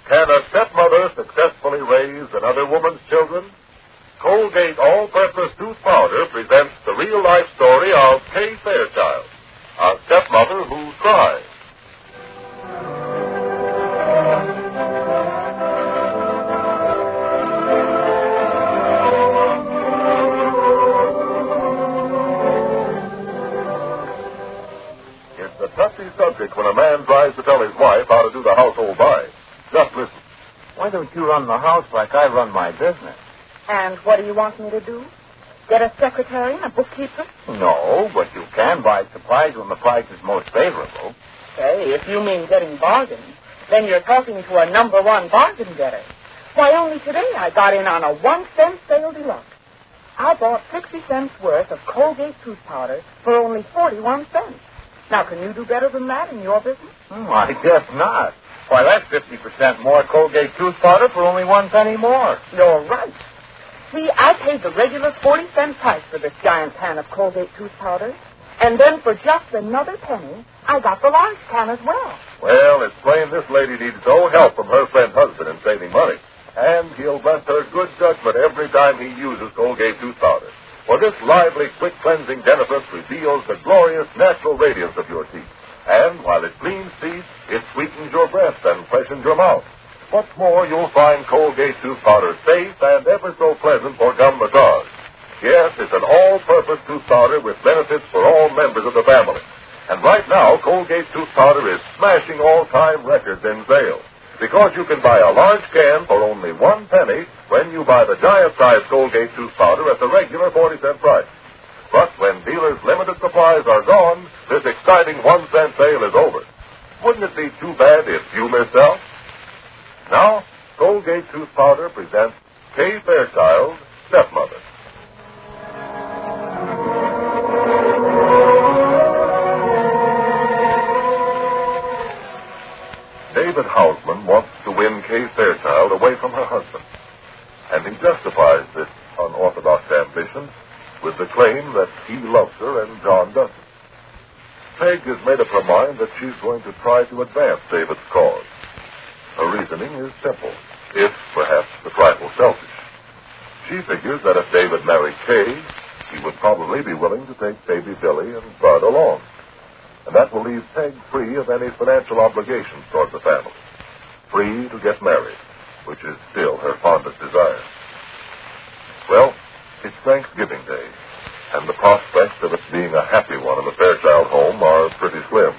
Can a stepmother successfully raise another woman's children? Colgate All-Purpose Tooth Powder presents the real-life story of Kay Fairchild, a stepmother who tried. It's a touchy subject when a man tries to tell his wife how to do the household by. Just listen. Why don't you run the house like I run my business? And what do you want me to do? Get a secretary and a bookkeeper? No, but you can buy supplies when the price is most favorable. Hey, if you mean getting bargains, then you're talking to a number one bargain getter. Why, only today I got in on a 1-cent sale deluxe. I bought 60 cents worth of Colgate tooth powder for only 41 cents. Now, can you do better than that in your business? I guess not. Why, that's 50% more Colgate tooth powder for only 1 penny more. You're right. See, I paid the regular 40-cent price for this giant can of Colgate tooth powder, and then for just another penny, I got the large can as well. Well, it's plain this lady needs no help from her friend husband in saving money. And he'll bless her good judgment every time he uses Colgate tooth powder. For this lively, quick cleansing dentifrice reveals the glorious natural radiance of your teeth. And while it cleans teeth, it sweetens your breath and freshens your mouth. What's more, you'll find Colgate tooth powder safe and ever so pleasant for gum massage. Yes, it's an all-purpose tooth powder with benefits for all members of the family. And right now, Colgate tooth powder is smashing all-time records in sales. Because you can buy a large can for only 1 penny when you buy the giant-sized Colgate tooth powder at the regular 40-cent price. But when dealers' limited supplies are gone, this exciting 1-cent sale is over. Wouldn't it be too bad if you missed out? Now, Colgate tooth powder presents Kay Fairchild, Stepmother. David Hausman wants to win Kay Fairchild away from her husband. And he justifies this unorthodox ambition with the claim that he loves her and John doesn't. Peg has made up her mind that she's going to try to advance David's cause. Her reasoning is simple, if perhaps a trifle selfish. She figures that if David married Kay, he would probably be willing to take baby Billy and Bud along. And that will leave Peg free of any financial obligations toward the family. Free to get married, which is still her fondest desire. Well, it's Thanksgiving Day, and the prospects of it being a happy one in the Fairchild home are pretty slim.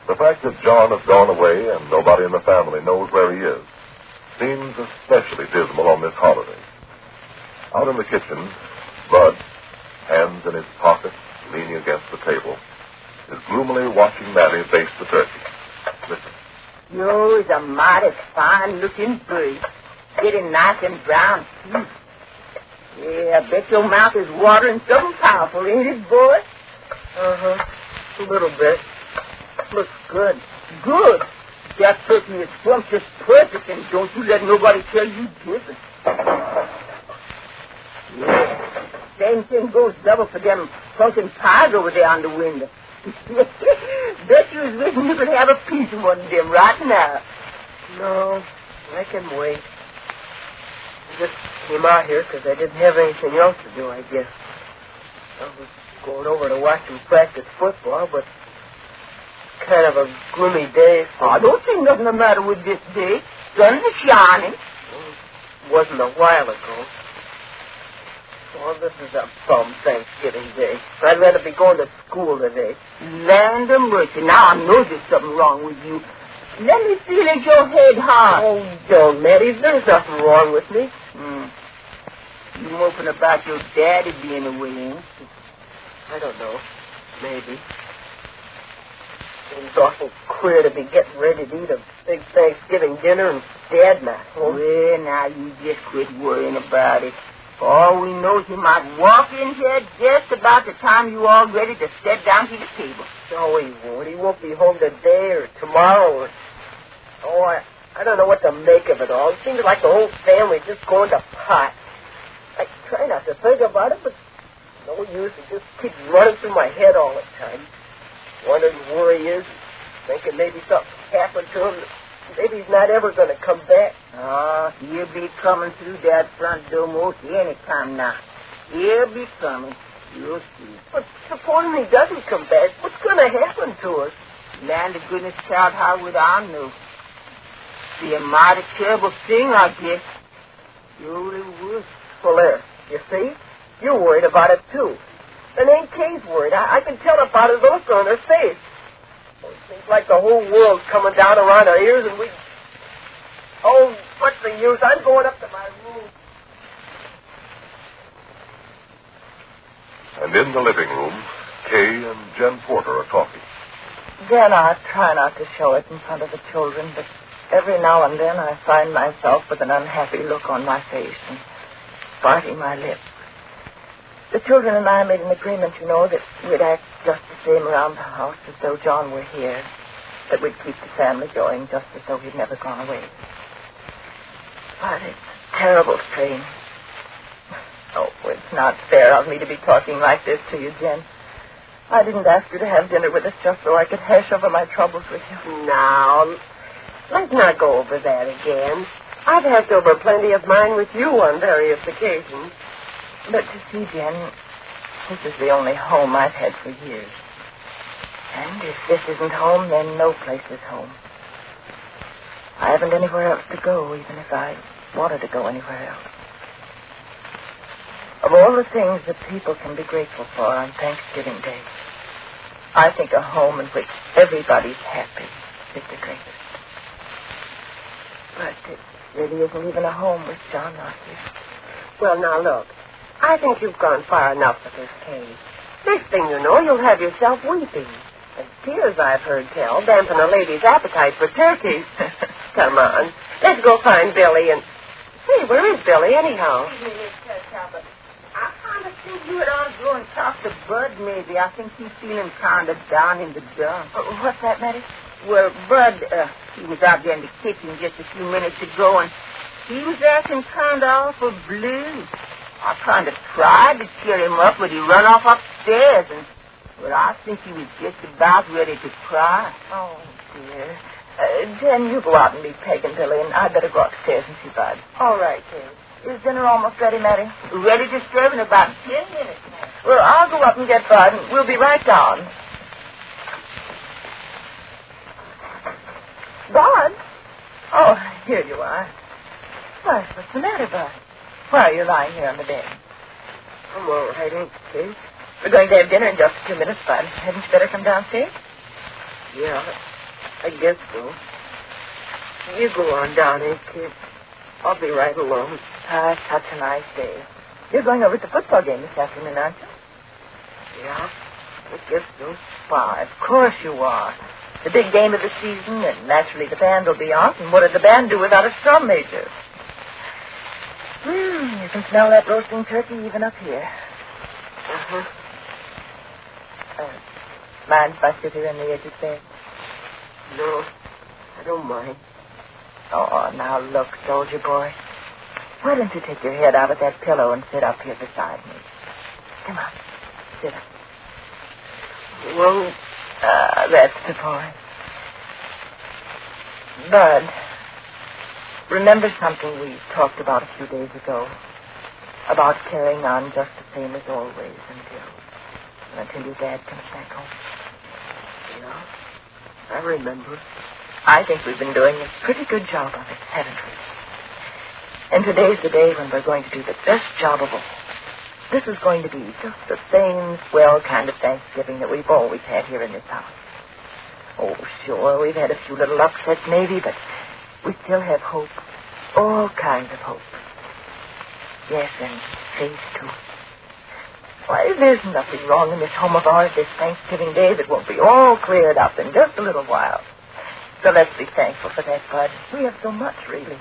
The fact that John has gone away and nobody in the family knows where he is seems especially dismal on this holiday. Out in the kitchen, Bud, hands in his pockets, leaning against the table, is gloomily watching Mattie baste the turkey. Listen. You's a mighty fine-looking bird, getting nice and brown, too. Yeah, I bet your mouth is watering something powerful, ain't it, boy? Uh-huh. A little bit. Looks good. Good? That turkey is just perfect, and don't you let nobody tell you different. Yeah. Same thing goes double for them pumpkin pies over there on the window. Bet you was wishing you could have a piece of one of them right now. No, I can wait. I just came out here because I didn't have anything else to do, I guess. I was going over to watch them practice football, but kind of a gloomy day. So I don't think nothing the matter with this day. Sun is shining. It wasn't a while ago. Oh, this is a bum Thanksgiving Day. I'd rather be going to school today. Land of mercy. Now I know there's something wrong with you. Let me feel at your head hard. Oh, don't, Mattie. There's nothing wrong with me. You moping about your daddy being away, ain't you? I don't know. Maybe. Seems awful queer to be getting ready to eat a big Thanksgiving dinner and Dad not home. Well, now you just quit worrying about it. All we know is he might walk in here just about the time you all ready to sit down to the table. No, he won't. He won't be home today or tomorrow. I don't know what to make of it all. It seems like the whole family's just going to pot. I try not to think about it, but no use. It just keeps running through my head all the time. Wondering where he is, thinking maybe something happened to him. maybe he's not ever going to come back. Oh, he'll be coming through that front door most any time now. He'll be coming. You'll see. But supposing he doesn't come back, what's going to happen to us? Land of goodness, child, how would I know? Be a mighty terrible thing, I guess. You really would. Well, there, you see? You're worried about it, too. And Aunt Kay's worried. I can tell it by the look on her face. Well, it seems like the whole world's coming down around our ears, and we... Oh, what's the use? I'm going up to my room. And in the living room, Kay and Jen Porter are talking. Jen, I try not to show it in front of the children, but every now and then I find myself with an unhappy look on my face and biting my lip. The children and I made an agreement, you know, that we'd act just the same around the house as though John were here, that we'd keep the family going just as though he'd never gone away. But it's a terrible strain. Oh, it's not fair of me to be talking like this to you, Jen. I didn't ask you to have dinner with us just so I could hash over my troubles with you. Now, let's not go over that again. I've hashed over plenty of mine with you on various occasions. But to see, Jen, this is the only home I've had for years. And if this isn't home, then no place is home. I haven't anywhere else to go, even if I wanted to go anywhere else. Of all the things that people can be grateful for on Thanksgiving Day, I think a home in which everybody's happy is the greatest. But it really isn't even a home with John not here. Well, now, look. I think you've gone far enough with this case. Next thing you know, you'll have yourself weeping. And tears, I've heard tell, dampen a lady's appetite for turkeys. Come on. Let's go find Billy and... Hey, where is Billy, anyhow? I kind of think you had ought to go and talk to Bud, maybe. I think he's feeling kind of down in the dumps. What's that, Matty? Well, Bud, he was out there in the kitchen just a few minutes ago, and he was acting kind of awful blue. I kind of tried to cheer him up, but he run off upstairs, and... Well, I think he was just about ready to cry. Oh, dear. Jen, you go out and meet Peg and Billy, and I'd better go upstairs and see Bud. All right, Kay. Is dinner almost ready, Matty? Ready to serve in about 10 minutes now. Well, I'll go up and get Bud, and we'll be right down. Bud? Oh, here you are. Why, what's the matter, Bud? Why are you lying here on the bed? I'm all right, ain't you? We're going to have dinner in just a few minutes, Bud. Hadn't you better come downstairs? Yeah, I guess so. You go on down, ain't you? I'll be right along. Ah, such a nice day. You're going over to the football game this afternoon, aren't you? Yeah, I guess so. Why, of course you are. The big game of the season, and naturally the band will be on. And what did the band do without a drum major? You can smell that roasting turkey even up here. Uh-huh. Mind if I sit here on the edge of the bed? No, I don't mind. Oh, now look, soldier boy. Why don't you take your head out of that pillow and sit up here beside me? Come on, sit up. Well, that's the boy. Bud, remember something we talked about a few days ago? About carrying on just the same as always until your dad comes back home. Yeah, I remember. I think we've been doing a pretty good job of it, haven't we? And today's the day when we're going to do the best job of all. This is going to be just the same swell kind of Thanksgiving that we've always had here in this house. Oh, sure, we've had a few little upsets maybe, but we still have hope. All kinds of hope. Yes, and faith, too. Why, there's nothing wrong in this home of ours this Thanksgiving Day that won't be all cleared up in just a little while. So let's be thankful for that, Bud. We have so much, really.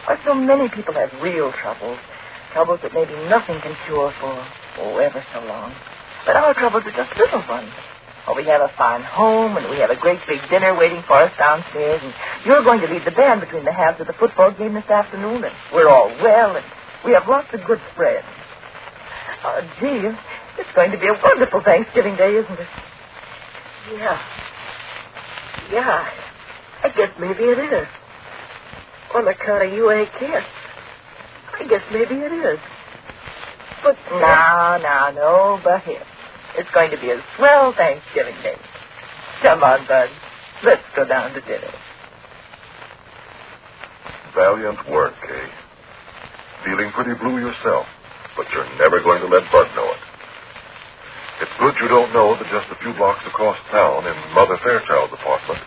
Why, so many people have real troubles. Troubles that maybe nothing can cure for, ever so long. But our troubles are just little ones. Oh, we have a fine home, and we have a great big dinner waiting for us downstairs, and you're going to lead the band between the halves of the football game this afternoon, and we're all well, and we have lots of good friends. Oh, gee, it's going to be a wonderful Thanksgiving Day, isn't it? Yeah. Yeah, I guess maybe it is. on account of you ain't here. I guess maybe it is. But No, but here. It's going to be a swell Thanksgiving Day. Come on, Bud. Let's go down to dinner. Valiant work, Kay. Feeling pretty blue yourself, but you're never going to let Bud know it. It's good you don't know that just a few blocks across town in Mother Fairchild's apartment,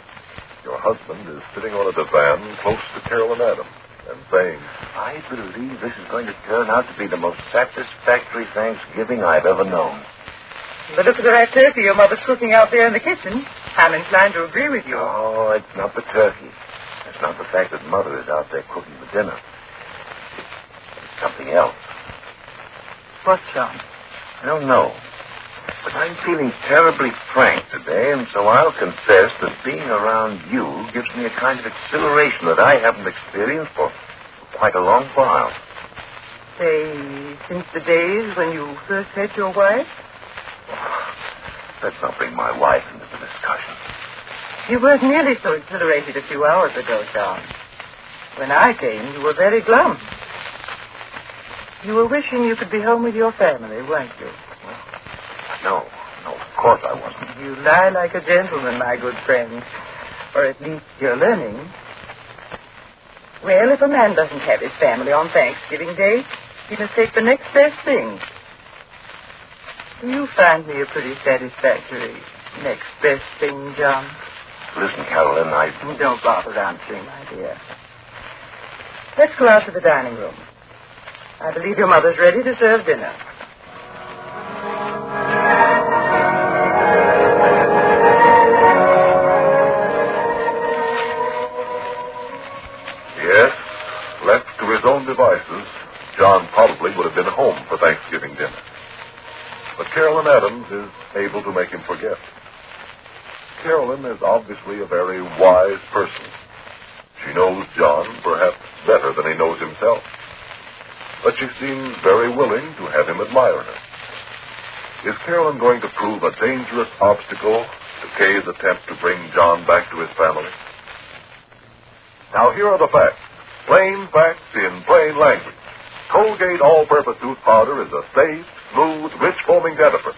your husband is sitting on a divan close to Carolyn Adams and saying, I believe this is going to turn out to be the most satisfactory Thanksgiving I've ever known. But look at the red turkey your mother's cooking out there in the kitchen. I'm inclined to agree with you. Oh, it's not the turkey. It's not the fact that Mother is out there cooking the dinner. It's something else. What, John? I don't know. But I'm feeling terribly frank today, and so I'll confess that being around you gives me a kind of exhilaration that I haven't experienced for quite a long while. Say, since the days when you first met your wife? Let's not bring my wife into the discussion. You weren't nearly so exhilarated a few hours ago, John. When I came, you were very glum. You were wishing you could be home with your family, weren't you? No, of course I wasn't. You lie like a gentleman, my good friend. Or at least you're learning. Well, if a man doesn't have his family on Thanksgiving Day, he must take the next best thing. You find me a pretty satisfactory next best thing, John. Listen, Carolyn, Don't bother answering, my dear. Let's go out to the dining room. I believe your mother's ready to serve dinner. yes, left to his own devices, John probably would have been home for Thanksgiving dinner. But Carolyn Adams is able to make him forget. Carolyn is obviously a very wise person. She knows John perhaps better than he knows himself. But she seems very willing to have him admire her. Is Carolyn going to prove a dangerous obstacle to Kay's attempt to bring John back to his family? Now, here are the facts. Plain facts in plain language. Colgate All-Purpose Tooth Powder is a safe, smooth, rich foaming dentifrice.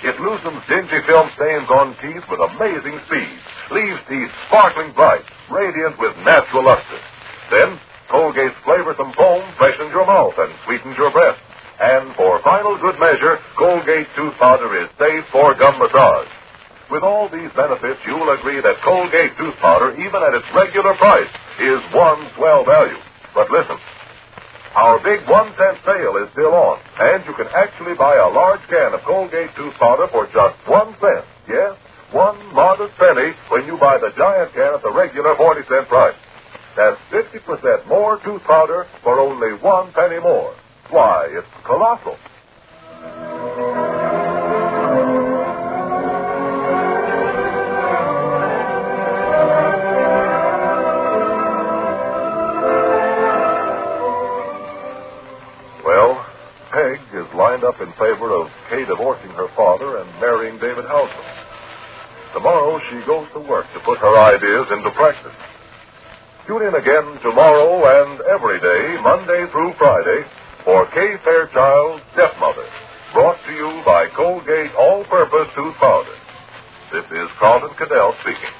It loosens dingy film stains on teeth with amazing speed, leaves teeth sparkling bright, radiant with natural luster. Then, Colgate's flavorsome foam freshens your mouth and sweetens your breath. And for final good measure, Colgate Tooth Powder is safe for gum massage. With all these benefits, you will agree that Colgate Tooth Powder, even at its regular price, is one swell value. But listen, our big 1-cent sale is still on, and you can actually buy a large can of Colgate Tooth Powder for just 1 cent. Yes, 1 modest penny when you buy the giant can at the regular 40-cent price. That's 50% more tooth powder for only 1 penny more. Why, it's colossal. Well, Peg is lined up in favor of Kay divorcing her father and marrying David Houseman. Tomorrow she goes to work to put her ideas into practice. Tune in again tomorrow and every day, Monday through Friday, for Kay Fairchild, Stepmother, brought to you by Colgate All-Purpose Tooth Powder. This is Carlton Cadell speaking.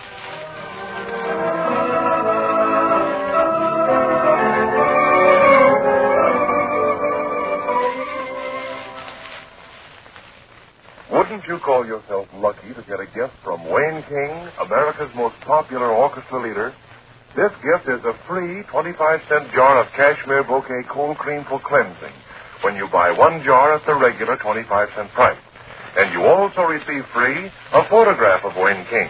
Wouldn't you call yourself lucky to get a gift from Wayne King, America's most popular orchestra leader? This gift is a free 25-cent jar of Cashmere Bouquet Cold Cream for cleansing when you buy 1 jar at the regular 25-cent price. And you also receive free a photograph of Wayne King.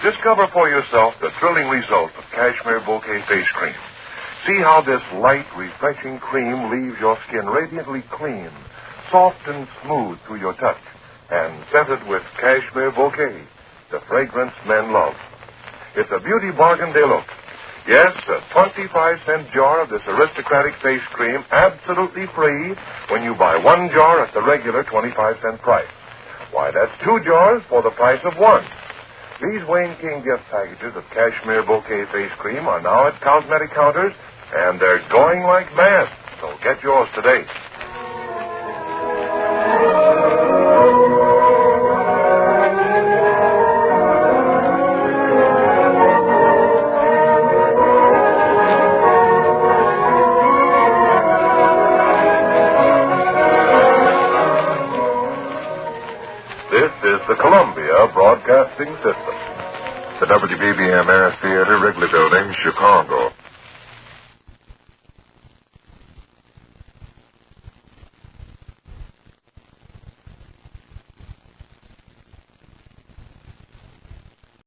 Discover for yourself the thrilling result of Cashmere Bouquet Face Cream. See how this light, refreshing cream leaves your skin radiantly clean, soft and smooth to your touch, and scented with Cashmere Bouquet, the fragrance men love. It's a beauty bargain they look. Yes, a 25-cent jar of this aristocratic face cream absolutely free when you buy 1 jar at the regular 25-cent price. Why, that's 2 jars for the price of 1. These Wayne King gift packages of cashmere bouquet face cream are now at cosmetic counters, and they're going like mad. So get yours today. This is the Columbia Broadcasting System. The WBBM Air Theater, Wrigley Building, Chicago.